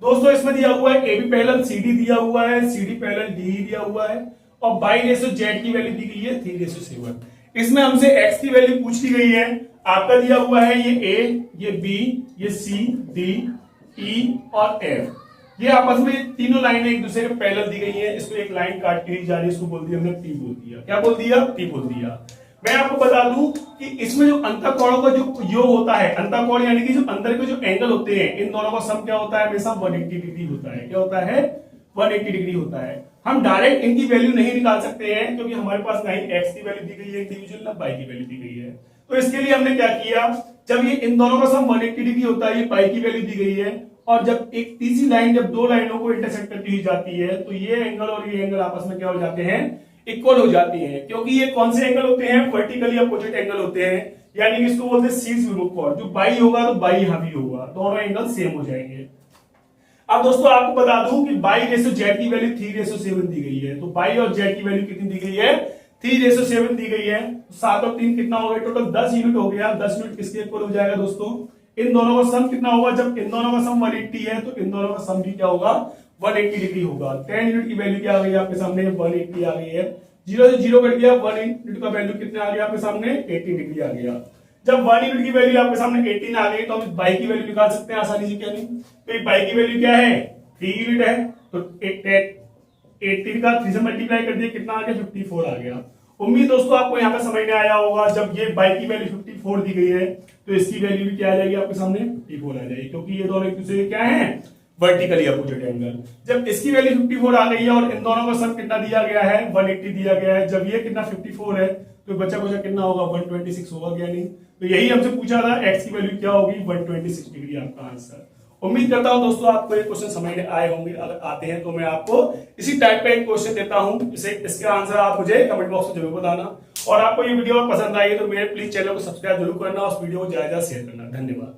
दोस्तों इसमें दिया हुआ है A B parallel C D दिया हुआ है, सी डी पैरेलल डी दिया हुआ है और बाई रेशो जेड की वैल्यू दी गई है 3:7। इसमें हमसे एक्स की वैल्यू पूछ ली गई है। आपका दिया हुआ है ये ए, ये बी, ये सी, डी, ई और एफ। ये आपस में तीनों लाइनें एक दूसरे के पैरेलल दी गई है। इसको एक लाइन काट के जा रही है, इसको बोल दिया हमने पी बोल दिया। क्या बोल दिया? पी बोल दिया। मैं आपको बता दूं कि इसमें जो अंतःकोणों का जो योग होता है, अंतःकोण यानी कि जो अंदर के जो एंगल होते हैं, इन दोनों का सम क्या होता है? हमेशा 180 डिग्री होता है। क्या होता है? 180 डिग्री होता है। हम डायरेक्ट इनकी वैल्यू नहीं निकाल सकते हैं क्योंकि हमारे पास ना ही एक्स की वैल्यू दी गई है इंडिविजुअल, ना बाई की वैल्यू दी गई है। तो इसके लिए हमने क्या किया, जब ये इन दोनों का सम 180 डिग्री होता है, ये पाई की वैल्यू दी गई है, और जब एक तीसरी लाइन जब दो लाइनों को इंटरसेक्ट करती हुई जाती है तो ये एंगल और ये एंगल आपस में क्या हो जाते हैं? इक्वल हो जाती है। क्योंकि ये कौन से एंगल होते हैं? वर्टिकली अपोजिट एंगल होते हैं। यानी कि इसको बोलते हैं शीर्ष विमुख कोण। जो बाई होगा तो बाई यहां भी होगा, दोनों एंगल सेम हो जाएंगे। अब दोस्तों आपको बता दूं कि बाई रेशो जेड की वैल्यू 3:7 दी गई है। तो बाई और जेड की वैल्यू कितनी दी गई है? 3:7 दी गई है। 7 और 3 कितना हो गया? टोटल 10 यूनिट हो गया। 10 यूनिट किसके इक्वल हो जाएगा दोस्तों? इन दोनों का सम कितना होगा? जब इन दोनों का सम 180 है तो इन दोनों का सम भी क्या होगा? 180 डिग्री होगा। 10 यूनिट की वैल्यू क्या आ गई आपके सामने? 180 आ गई है। 0 से 0 कट गया, 1 यूनिट का वैल्यू कितना आ गया आपके सामने? 18 डिग्री आ गया। जब 1 यूनिट की वैल्यू आपके सामने 18 आ गई तो हम बाई की वैल्यू निकाल सकते हैं आसानी से। क्या नहीं? तो बाई की वैल्यू क्या है? 3 यूनिट है। तो 18 का 3 से मल्टीप्लाई कर दिया, कितना आ गया? 54 आ गया। उम्मीद दोस्तों आपको यहाँ पे समझ में आया होगा। जब ये बाई की वैल्यू 54 दी गई है तो इसकी वैल्यू भी क्या आ जाएगी आपके सामने? 54 आ जाएगी, क्योंकि ये दोनों एक दूसरे क्या है? Vertically opposite angle. जब इसकी वैल्यू 54 आ गई है और इन दोनों का सम कितना दिया गया है? 180 दिया गया है। जब ये कितना 54 है तो बचा कुचा कितना होगा? 126 होगा। क्या नहीं? तो यही हमसे पूछा था, एक्स की वैल्यू क्या होगी? 126 डिग्री आपका आंसर। उम्मीद करता हूं दोस्तों आपको ये क्वेश्चन समझ में आए होंगे। अगर आते हैं तो मैं आपको इसी टाइप का एक क्वेश्चन देता हूं, इसका आंसर आप मुझे कमेंट बॉक्स में जरूर बताना। और आपको ये वीडियो पसंद आई है तो मेरे प्लीज चैनल को सब्सक्राइब जरूर करना और उस वीडियो को ज्यादा शेयर करना। धन्यवाद।